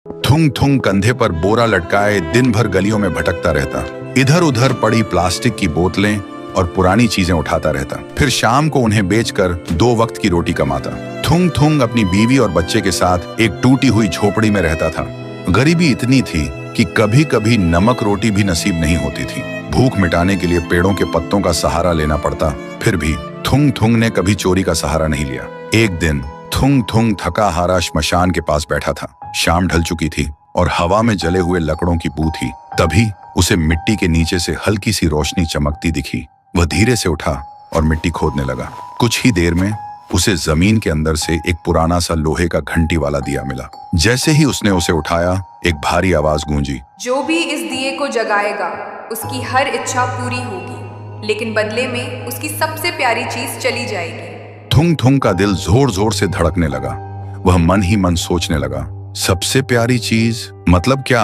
थुंग थुंग कंधे पर बोरा लटकाए दिन भर गलियों में भटकता रहता। इधर उधर पड़ी प्लास्टिक की बोतलें और पुरानी चीजें उठाता रहता। फिर शाम को उन्हें बेचकर 2 वक्त की रोटी कमाता। थुंग थुंग अपनी बीवी और बच्चे के साथ एक टूटी हुई झोपड़ी में रहता था। गरीबी इतनी थी कि कभी कभी नमक रोटी भी नसीब नहीं होती थी। भूख मिटाने के लिए पेड़ों के पत्तों का सहारा लेना पड़ता। फिर भी थुंग थुंग ने कभी चोरी का सहारा नहीं लिया। एक दिन थुंग थुंग थका हारा श्मशान के पास बैठा था। शाम ढल चुकी थी और हवा में जले हुए लकड़ों की बू थी। तभी उसे मिट्टी के नीचे से हल्की सी रोशनी चमकती दिखी। वह धीरे से उठा और मिट्टी खोदने लगा। कुछ ही देर में उसे जमीन के अंदर से एक पुराना सा लोहे का घंटी वाला दिया मिला। जैसे ही उसने उसे उठाया, एक भारी आवाज गूंजी, जो भी इस दिए को जगाएगा उसकी हर इच्छा पूरी होगी, लेकिन बदले में उसकी सबसे प्यारी चीज चली जाएगी। थुंग थुंग का दिल जोर जोर से धड़कने लगा। वह मन ही मन सोचने लगा, सबसे प्यारी चीज मतलब क्या?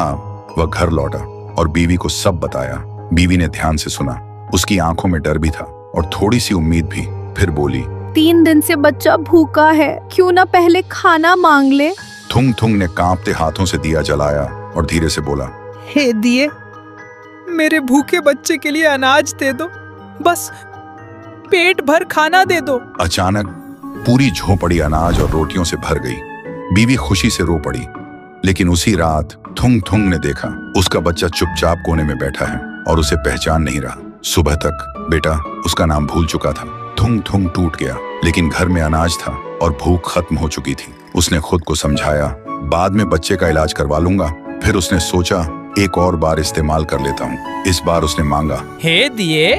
वह घर लौटा और बीवी को सब बताया। बीवी ने ध्यान से सुना। उसकी आंखों में डर भी था और थोड़ी सी उम्मीद भी। फिर बोली, 3 दिन से बच्चा भूखा है, क्यों ना पहले खाना मांग ले। थुंग थुंग ने कांपते हाथों से दिया जलाया और धीरे से बोला, हे दिए, मेरे भूखे बच्चे के लिए अनाज दे दो, बस पेट भर खाना दे दो। अचानक पूरी झोपड़ी अनाज और रोटियों से भर गई। बीवी खुशी से रो पड़ी। लेकिन उसी रात थुंग थुंग ने देखा उसका बच्चा चुपचाप कोने में बैठा है और उसे पहचान नहीं रहा। सुबह तक बेटा उसका नाम भूल चुका था। थुंग थुंग टूट गया, लेकिन घर में अनाज था और भूख खत्म हो चुकी थी। उसने खुद को समझाया, बाद में बच्चे का इलाज करवा लूंगा। फिर उसने सोचा, एक और बार इस्तेमाल कर लेता हूँ। इस बार उसने मांगा, हे दिए,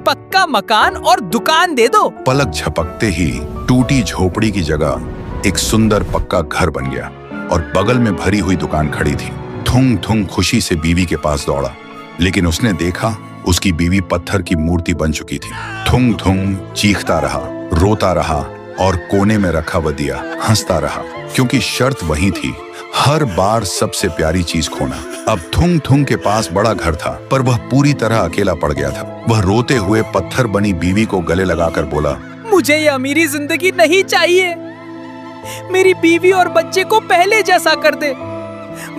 पक्का मकान और दुकान दे दो। पलक झपकते ही टूटी झोपड़ी की जगह एक सुंदर पक्का घर बन गया और बगल में भरी हुई दुकान खड़ी थी। थुंग थुंग खुशी से बीवी के पास दौड़ा, लेकिन उसने देखा उसकी बीवी पत्थर की मूर्ति बन चुकी थी। थुंग थुंग चीखता रहा, रोता रहा और कोने में रखा वह दिया हंसता रहा, क्योंकि शर्त वही थी, हर बार सबसे प्यारी चीज खोना। अब थुंग थुंग के पास बड़ा घर था, पर वह पूरी तरह अकेला पड़ गया था। वह रोते हुए पत्थर बनी बीवी को गले लगाकर बोला, मुझे ये अमीरी जिंदगी नहीं चाहिए। मेरी बीवी और बच्चे को पहले जैसा कर दे,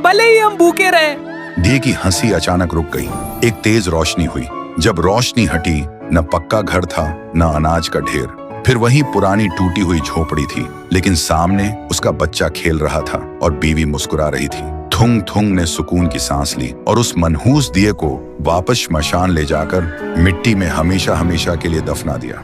भले ही हम भूखे रहें। दिए की हंसी अचानक रुक गई। एक तेज रोशनी हुई। जब रोशनी हटी, न पक्का घर था न अनाज का ढेर। फिर वही पुरानी टूटी हुई झोपड़ी थी, लेकिन सामने उसका बच्चा खेल रहा था और बीवी मुस्कुरा रही थी। थुंग थुंग ने सुकून की सांस ली और उस मनहूस दिए को वापस श्मशान ले जाकर मिट्टी में हमेशा हमेशा के लिए दफना दिया।